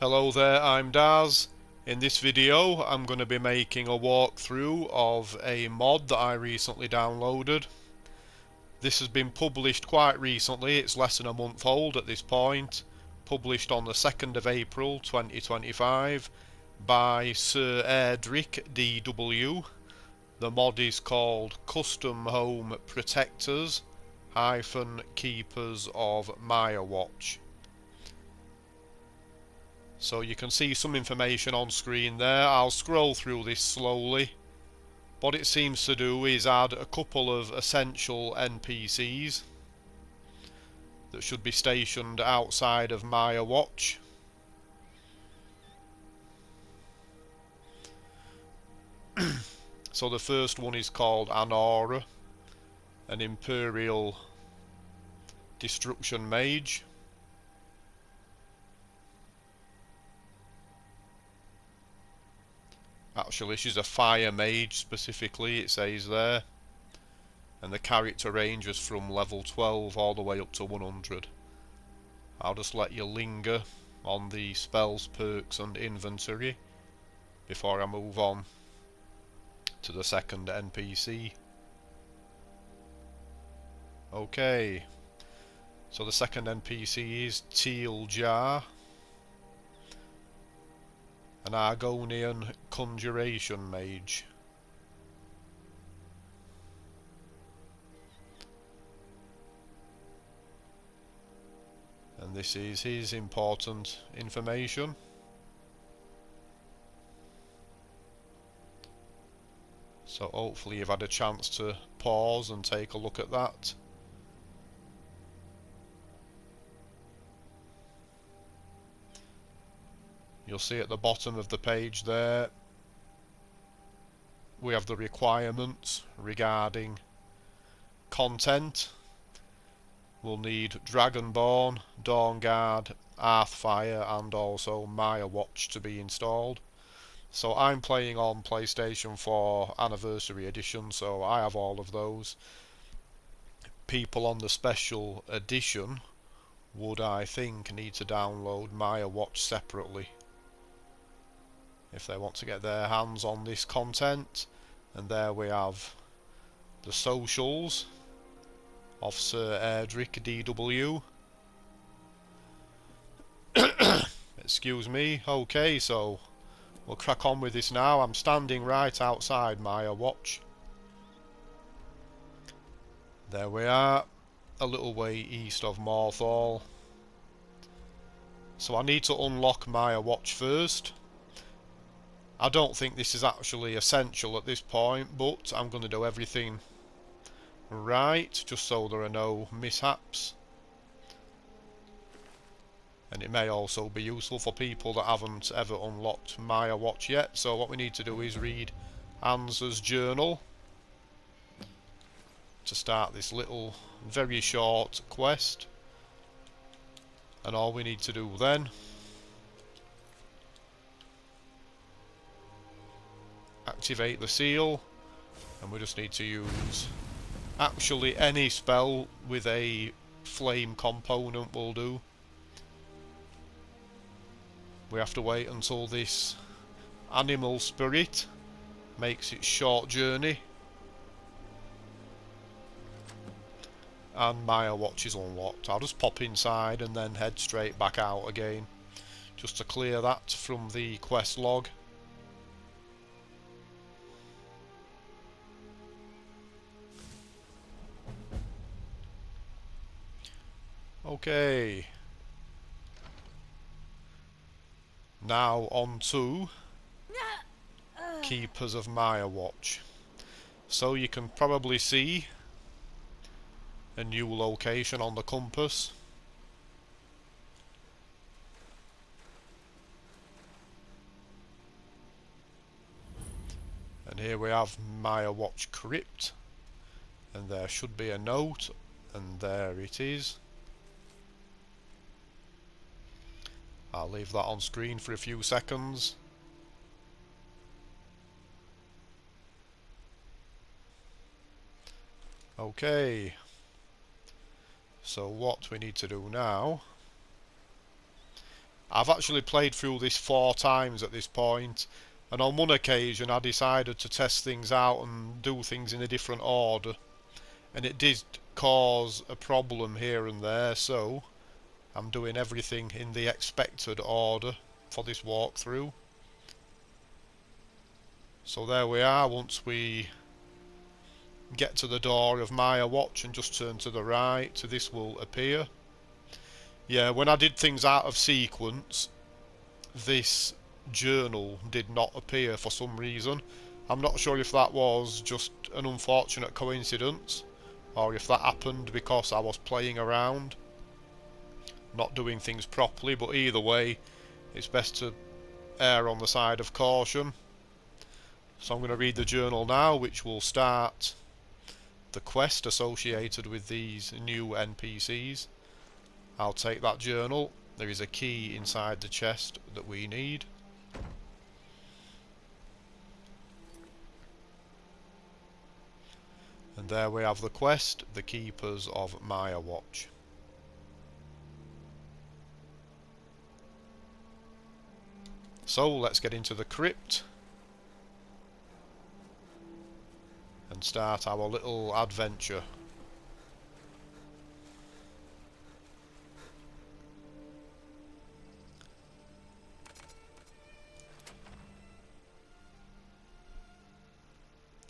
Hello there, I'm Daz. In this video I'm going to be making a walkthrough of a mod that I recently downloaded. This has been published quite recently, it's less than a month old at this point. Published on the 2nd of April 2025 by SirErdrickDW. The mod is called Custom Home Protectors Keepers of Myrwatch. So you can see some information on screen there. I'll scroll through this slowly. What it seems to do is add a couple of essential NPCs that should be stationed outside of Myrwatch. So the first one is called Anora, an Imperial Destruction Mage. Actually, she's a fire mage specifically, it says there. And the character ranges from level 12 all the way up to 100. I'll just let you linger on the spells, perks and inventory before I move on to the second NPC. Okay, so the second NPC is Teal Jar, an Argonian conjuration mage. And this is his important information. So hopefully you've had a chance to pause and take a look at that. You'll see at the bottom of the page there we have the requirements regarding content. We'll need Dragonborn, Dawnguard, Hearthfire and also Myrwatch to be installed. So I'm playing on PlayStation 4 Anniversary Edition, so I have all of those. People on the Special Edition would, I think, need to download Myrwatch separately if they want to get their hands on this content. And there we have the socials of SirErdrickDW. Excuse me. Okay, so we'll crack on with this now. I'm standing right outside Myrwatch. There we are, a little way east of Morthal. So I need to unlock Myrwatch first. I don't think this is actually essential at this point, but I'm going to do everything right, just so there are no mishaps. And it may also be useful for people that haven't ever unlocked Myrwatch yet. So what we need to do is read Hans's journal to start this little, very short quest. And all we need to do then activate the seal, and we just need to use actually any spell with a flame component will do. We have to wait until this animal spirit makes its short journey and Myrwatch is unlocked. I'll just pop inside and then head straight back out again just to clear that from the quest log. Okay, now on to Keepers of Myrwatch. So you can probably see a new location on the compass. And here we have Myrwatch crypt, and there should be a note, and there it is. I'll leave that on screen for a few seconds. Okay, so what we need to do now, I've actually played through this 4 times at this point, and on one occasion I decided to test things out and do things in a different order, and it did cause a problem here and there, so I'm doing everything in the expected order for this walkthrough. So there we are. Once we get to the door of Myrwatch and just turn to the right, this will appear. Yeah, when I did things out of sequence, this journal did not appear for some reason. I'm not sure if that was just an unfortunate coincidence, or if that happened because I was playing around, not doing things properly, but either way, it's best to err on the side of caution. So I'm going to read the journal now, which will start the quest associated with these new NPCs. I'll take that journal. There is a key inside the chest that we need. And there we have the quest, the Keepers of Myrwatch. So let's get into the crypt and start our little adventure.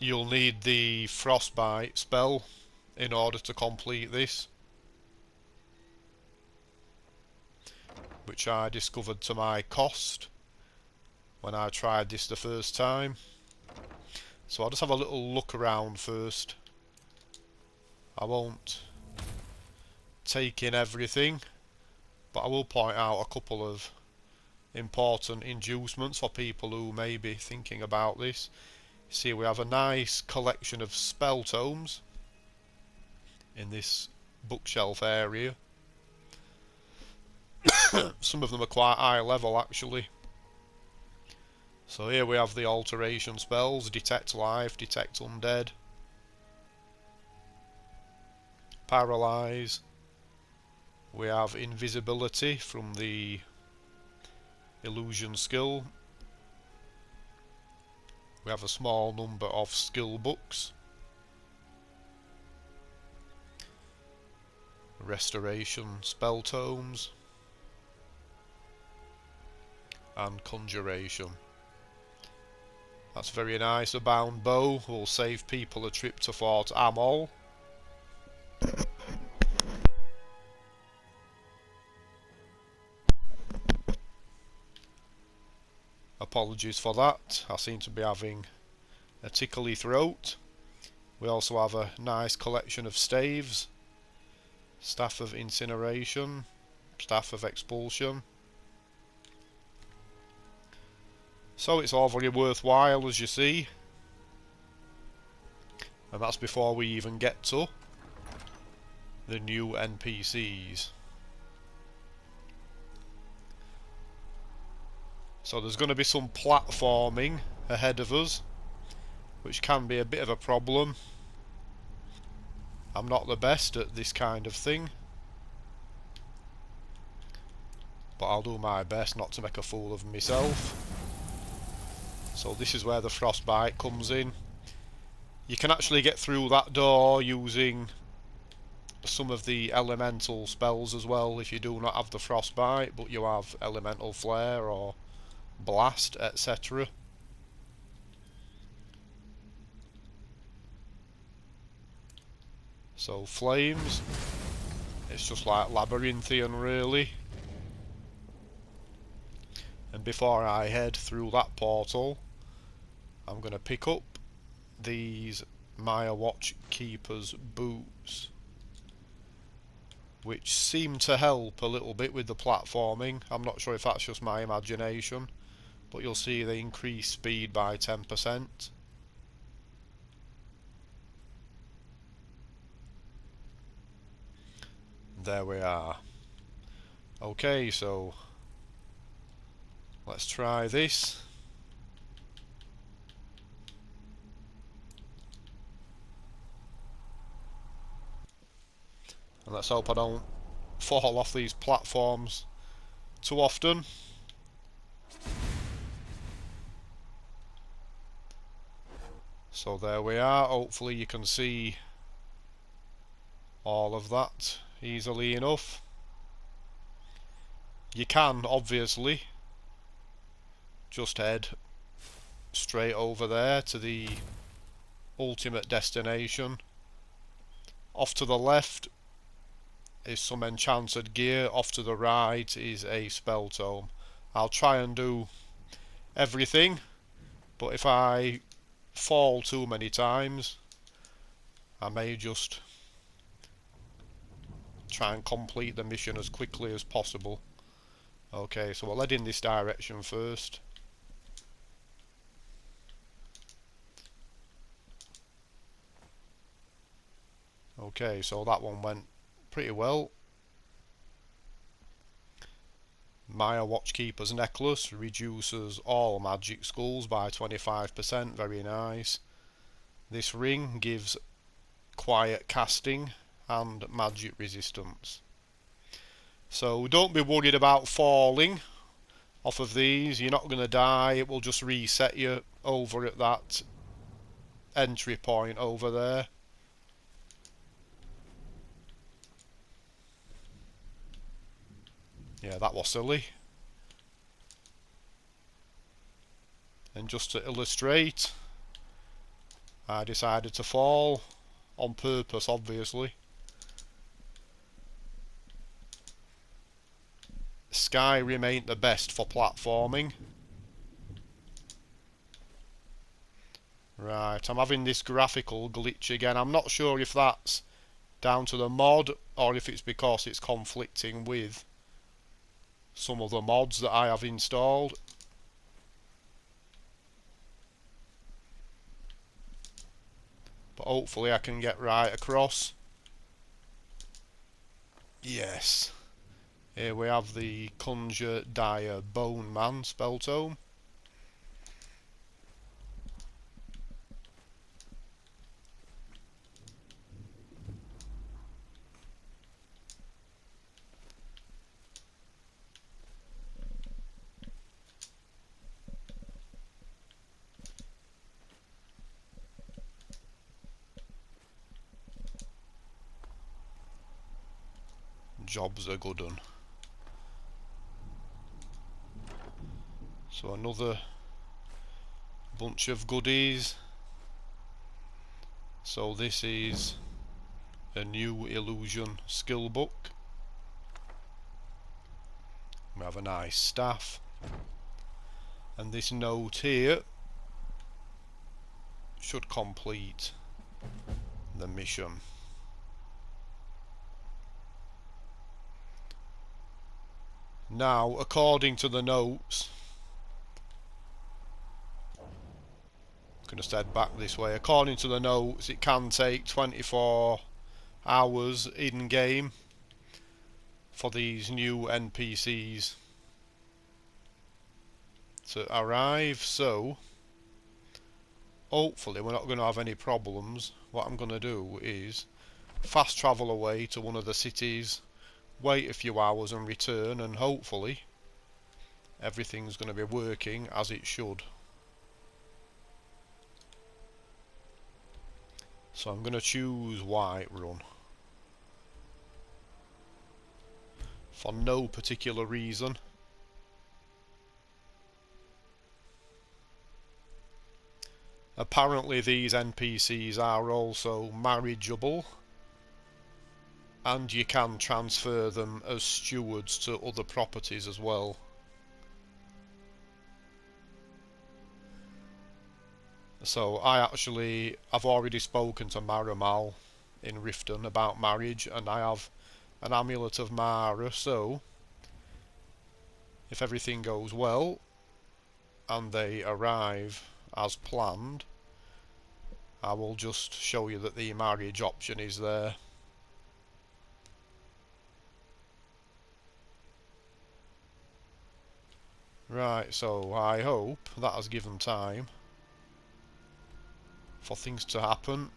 You'll need the frostbite spell in order to complete this, which I discovered to my cost when I tried this the first time. So I'll just have a little look around first. I won't take in everything, but I will point out a couple of important inducements for people who may be thinking about this. See, we have a nice collection of spell tomes in this bookshelf area. Some of them are quite high level actually. So here we have the alteration spells: detect life, detect undead, paralyze. We have invisibility from the illusion skill. We have a small number of skill books. Restoration spell tomes. And conjuration. That's very nice. A bound bow will save people a trip to Fort Amol. Apologies for that, I seem to be having a tickly throat. We also have a nice collection of staves: staff of incineration, staff of expulsion. So it's all very worthwhile, as you see. And that's before we even get to the new NPCs. So there's going to be some platforming ahead of us, which can be a bit of a problem. I'm not the best at this kind of thing, but I'll do my best not to make a fool of myself. So this is where the frostbite comes in. You can actually get through that door using some of the elemental spells as well if you do not have the frostbite, but you have elemental flare or blast, etc. So flames, it's just like labyrinthian really. And before I head through that portal, I'm going to pick up these Myrwatch Keeper's boots, which seem to help a little bit with the platforming. I'm not sure if that's just my imagination, but you'll see they increase speed by 10%. There we are. Okay, so let's try this. And let's hope I don't fall off these platforms too often. So there we are. Hopefully you can see all of that easily enough. You can obviously just head straight over there to the ultimate destination. Off to the left is some enchanted gear, off to the right is a spell tome. I'll try and do everything, but if I fall too many times I may just try and complete the mission as quickly as possible. Okay, so we'll head in this direction first. Okay, so that one went pretty well. Myrwatch Keeper's Necklace reduces all magic skulls by 25%, very nice. This ring gives quiet casting and magic resistance. So don't be worried about falling off of these, you're not going to die, it will just reset you over at that entry point over there. Yeah, that was silly. And just to illustrate, I decided to fall on purpose, obviously. Skyrim ain't the best for platforming. Right, I'm having this graphical glitch again. I'm not sure if that's down to the mod or if it's because it's conflicting with some of the mods that I have installed. But hopefully I can get right across. Yes. Here we have the Conjure Dire Bone Man spell tome. Job's a good one. So another bunch of goodies. So this is a new illusion skill book. We have a nice staff. And this note here should complete the mission. Now, according to the notes, I'm going to head back this way. According to the notes, it can take 24 hours in game for these new NPCs to arrive, so hopefully we're not going to have any problems. What I'm going to do is fast travel away to one of the cities, wait a few hours and return, and hopefully everything's going to be working as it should. So I'm going to choose Whiterun for no particular reason. Apparently these NPCs are also marriageable, and you can transfer them as stewards to other properties as well. So I've already spoken to Maramal in Riften about marriage, and I have an amulet of Mara, so if everything goes well and they arrive as planned, I will just show you that the marriage option is there. Right, so I hope that has given time for things to happen.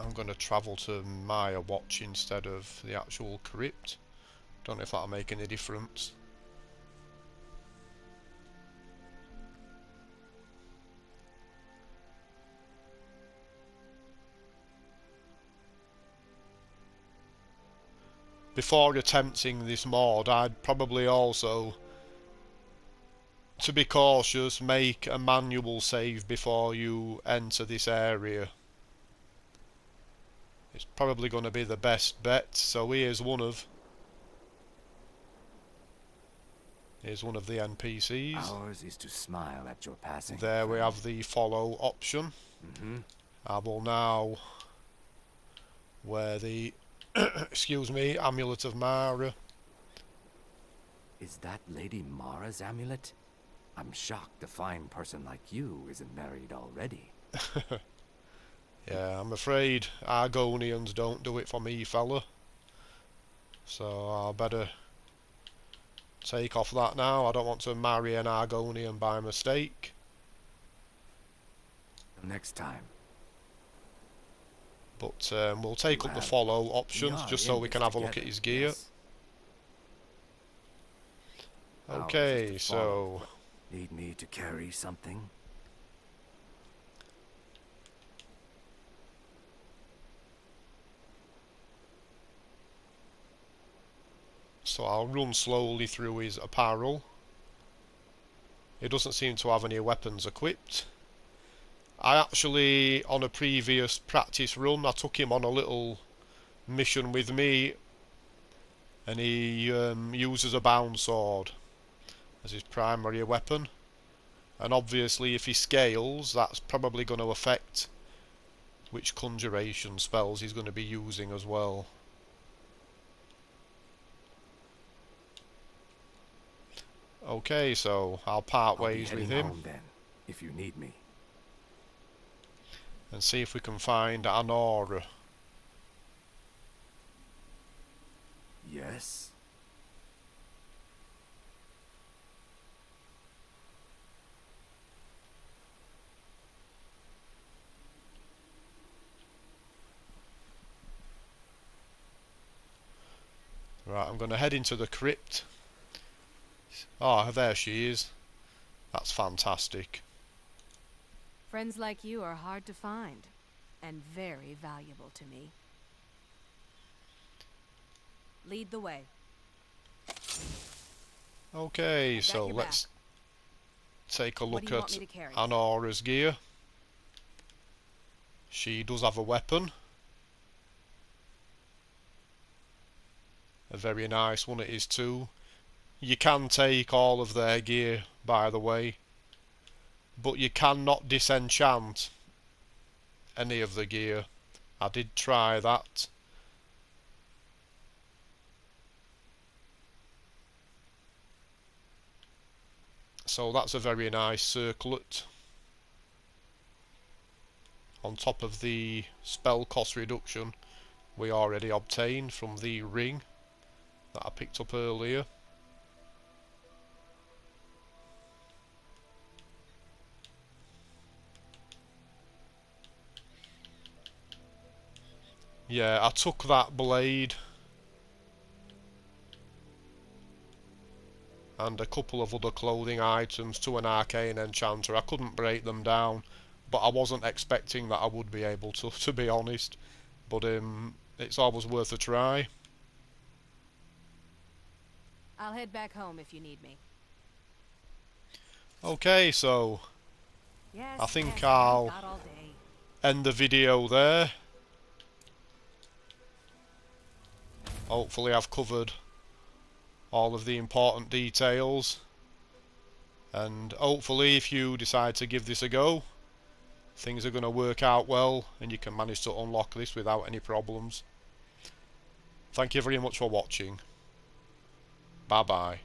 I'm going to travel to Myrwatch instead of the actual crypt. Don't know if that'll make any difference. Before attempting this mod, I'd probably also, to be cautious, make a manual save before you enter this area. It's probably going to be the best bet. So here's one of the NPCs. Ours is to smile at your passing. There we have the follow option. I will now wear the excuse me, amulet of Mara. Is that Lady Mara's amulet? I'm shocked a fine person like you isn't married already. Yeah, I'm afraid Argonians don't do it for me, fella. So I'll better take off that now. I don't want to marry an Argonian by mistake. Next time. But we'll take up the follow options just so we can have a look at his gear. Yes. Okay, so need me to carry something? I'll run slowly through his apparel. He doesn't seem to have any weapons equipped. I actually, on a previous practice run, I took him on a little mission with me, and he uses a bound sword as his primary weapon. And obviously if he scales, that's probably going to affect which conjuration spells he's going to be using as well. Okay, so I'll part ways with him home then, if you need me. And see if we can find an aura. Yes. Right, I'm going to head into the crypt. Oh, there she is. That's fantastic. Friends like you are hard to find, and very valuable to me. Lead the way. Okay, so let's take a look at Anora's gear. She does have a weapon. A very nice one it is too. You can take all of their gear, by the way, but you cannot disenchant any of the gear. I did try that. So that's a very nice circlet on top of the spell cost reduction we already obtained from the ring that I picked up earlier. Yeah, I took that blade and a couple of other clothing items to an arcane enchanter. I couldn't break them down, but I wasn't expecting that I would be able to be honest. But it's always worth a try. I'll head back home if you need me. Okay, so Yes, I think yes, I'll got all day. end the video there. Hopefully I've covered all of the important details, and hopefully if you decide to give this a go, things are going to work out well and you can manage to unlock this without any problems. Thank you very much for watching. Bye bye.